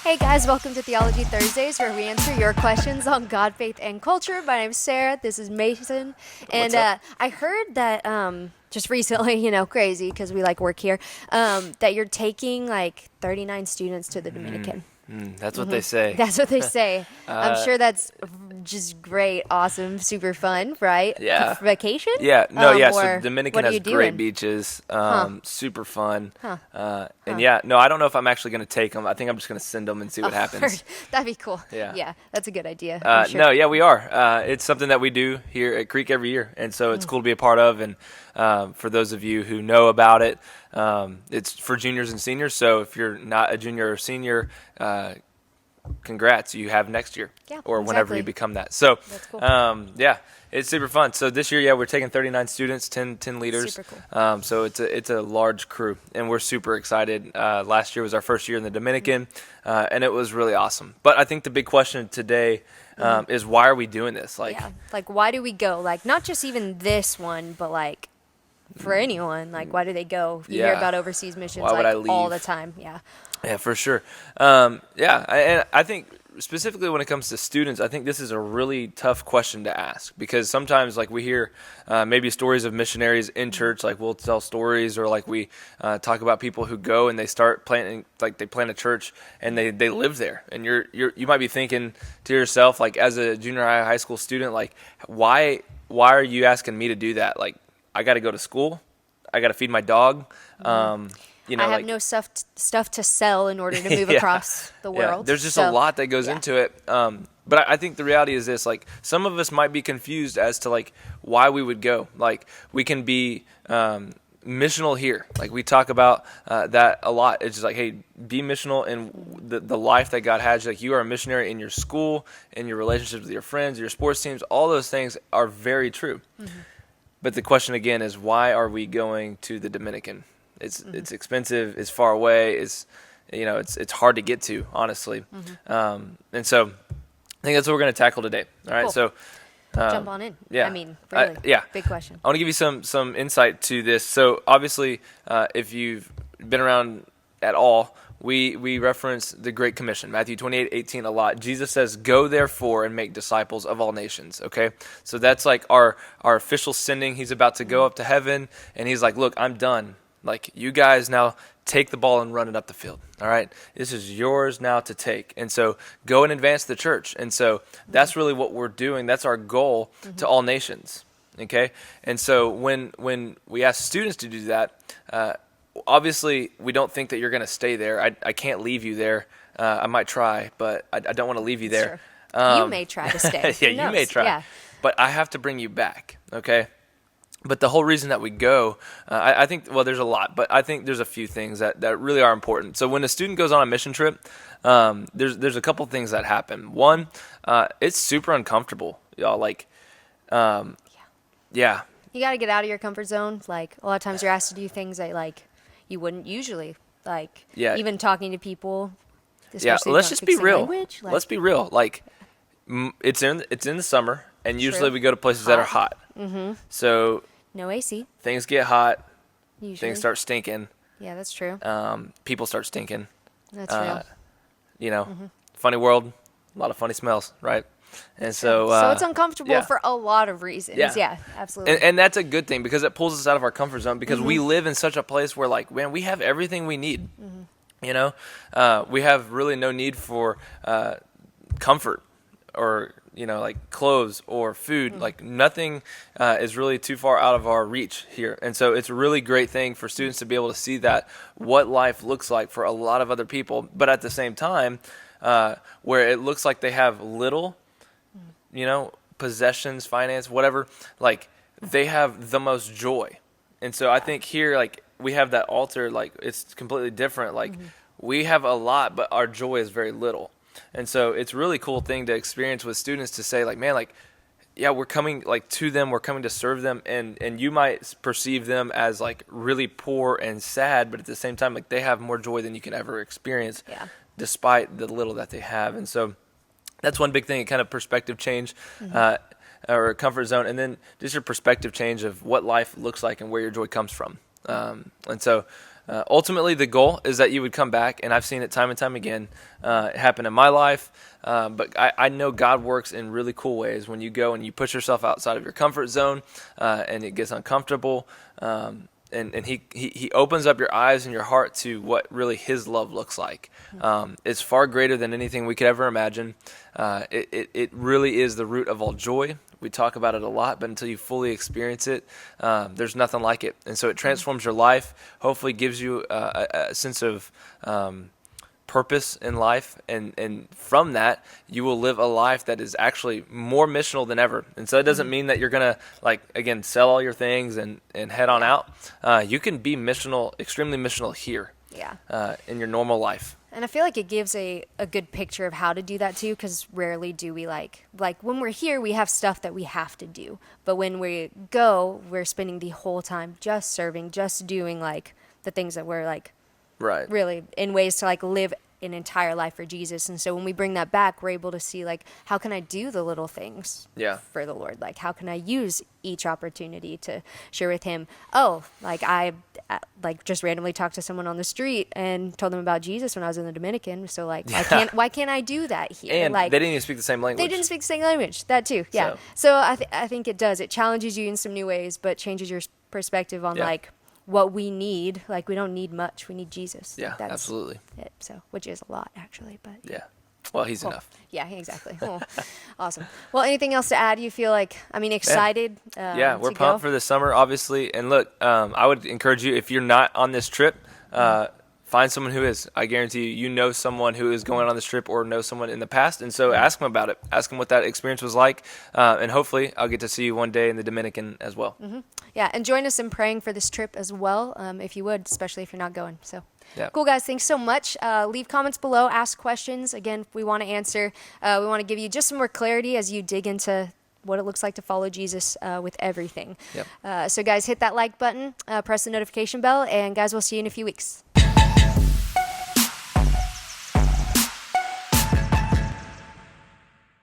Hey guys, welcome to Theology Thursdays, where we answer your questions on God, faith, and culture. My name's Sarah. This is Mason, and What's up? I heard that just recently, crazy because we like work here, that you're taking like 39 students to the Dominican. That's what they say. That's what they say. I'm Uh, sure that's just great, awesome, super fun, right? yeah. Vacation? Yeah, no, yeah. So Or Dominican what are has you great doing? beaches, Huh? super fun, Huh? and yeah, no, I don't know if I'm actually going to take them. I think I'm just going to send them and see what happens. That'd be cool. Yeah. Yeah, that's a good idea. I'm sure. No, yeah, we are. It's something that we do here at Creek every year, and so it's cool to be a part of. And for those of you who know about it, it's for juniors and seniors. So if you're not a junior or senior, congrats, you have next year, Yeah, or whenever exactly. you become that. So, That's cool. yeah, it's super fun. So this year, yeah, we're taking 39 students, 10 leaders. Super cool. So it's a large crew, and we're super excited. Last year was our first year in the Dominican, and it was really awesome. But I think the big question today is, why are we doing this? Like, Yeah, like why do we go? Like not just even this one, but like for anyone, like why do they go? You hear Yeah. about overseas missions Why would I like all the leave? time. Yeah. yeah, for sure. And I think specifically when it comes to students, I think this is a really tough question to ask, because sometimes like we hear maybe stories of missionaries in church, like we'll tell stories, or like we talk about people who go and they start planting, like they plant a church and they live there, and you might be thinking to yourself, like as a junior high school student, like why are you asking me to do that? Like I got to go to school, I got to feed my dog. I have like, no stuff to sell in order to move Yeah. across the world. There's just So, a lot that goes yeah. into it. But I think the reality is this: like some of us might be confused as to like why we would go. Like we can be missional here. Like we talk about that a lot. It's just like, hey, be missional in the life that God has. Like you are a missionary in your school, in your relationships with your friends, your sports teams. All those things are very true. But the question again is, why are we going to the Dominican? It's expensive. It's far away. It's hard to get to, honestly. And so I think that's what we're going to tackle today. All right. Cool. So Jump on in. yeah. I mean, really. Yeah. Big question. I want to give you some insight to this. So obviously, if you've been around at all, we reference the Great Commission, Matthew 28:18 a lot. Jesus says, "Go therefore and make disciples of all nations." Okay, so that's like our official sending. He's about to go up to heaven, and he's like, "Look, I'm done. Like you guys now take the ball and run it up the field. All right, this is yours now to take. And so go and advance the church." And so that's really what we're doing. That's our goal to all nations. Okay, and so when we ask students to do that, obviously we don't think that you're going to stay there. I can't leave you there. I might try, but I don't want to leave you there. Sure. You may try to stay. Yeah, Who you may knows? try, Yeah. but I have to bring you back. Okay. But the whole reason that we go, I think, well, there's a lot, but I think there's a few things that really are important. So when a student goes on a mission trip, there's a couple things that happen. One, it's super uncomfortable, y'all. Like, yeah, You got to get out of your comfort zone. Like a lot of times you're asked to do things that like you wouldn't usually. Like Yeah. even talking to people. yeah. especially if Let's they don't just speak be the same real. language, like, Let's be real. Like, it's in the summer, and usually True. we go to places that are hot. Mm-hmm. So no AC. things get hot, Usually. things start stinking, Yeah, that's true. people start stinking. That's real. Funny world, a lot of funny smells, right? And so, So it's uncomfortable yeah. for a lot of reasons. Yeah. Yeah, absolutely. And that's a good thing, because it pulls us out of our comfort zone, because we live in such a place where, like, man, we have everything we need. We have really no need for comfort, or like clothes or food. Like nothing is really too far out of our reach here. And so it's a really great thing for students to be able to see that, what life looks like for a lot of other people, but at the same time, where it looks like they have little, possessions, finance, whatever, like they have the most joy. And so I think here, like, we have that altar, like it's completely different. Like we have a lot, but our joy is very little. And so it's a really cool thing to experience with students, to say, like, man, like, yeah, we're coming like to them, we're coming to serve them, and you might perceive them as like really poor and sad, but at the same time, like they have more joy than you can ever experience, Yeah. despite the little that they have. And so that's one big thing, a kind of perspective change, or a comfort zone, and then just your perspective change of what life looks like and where your joy comes from. And so Ultimately, the goal is that you would come back, and I've seen it time and time again happen in my life. But I know God works in really cool ways when you go and you push yourself outside of your comfort zone, and it gets uncomfortable. And he opens up your eyes and your heart to what really his love looks like. It's far greater than anything we could ever imagine. It really is the root of all joy. We talk about it a lot, but until you fully experience it, there's nothing like it. And so it transforms your life, hopefully gives you a sense of purpose in life, and from that you will live a life that is actually more missional than ever. And so it doesn't mean that you're gonna, like, again, sell all your things and head on out. You can be missional, extremely missional here, in your normal life. And I feel like it gives a good picture of how to do that too, because rarely do we like when we're here, we have stuff that we have to do. But when we go, we're spending the whole time just serving, just doing like the things that we're like Right. really in ways to like live an entire life for Jesus. And so when we bring that back, we're able to see like, how can I do the little things for the Lord? Like, how can I use each opportunity to share with him? Oh, like I like just randomly talked to someone on the street and told them about Jesus when I was in the Dominican. So like, why can't I do that here? And like, they didn't even speak the same language. They didn't speak the same language. That too. Yeah. So I think it does. It challenges you in some new ways, but changes your perspective on like what we need. Like, we don't need much. We need Jesus. Yeah, That's absolutely. it. So, which is a lot actually, but Yeah. Well, he's cool. enough. Yeah, exactly. Cool. Awesome. Well, anything else to add? You feel like, I mean, excited? We're pumped for the summer, obviously. And look, I would encourage you, if you're not on this trip, find someone who is. I guarantee you know someone who is going on this trip or know someone in the past. And so ask them about it. Ask them what that experience was like. And hopefully I'll get to see you one day in the Dominican as well. Mm-hmm. Yeah, and join us in praying for this trip as well, if you would, especially if you're not going. So, cool, guys. Thanks so much. Leave comments below. Ask questions. Again, we want to answer. We want to give you just some more clarity as you dig into what it looks like to follow Jesus with everything. So, guys, hit that like button, press the notification bell, and, guys, we'll see you in a few weeks.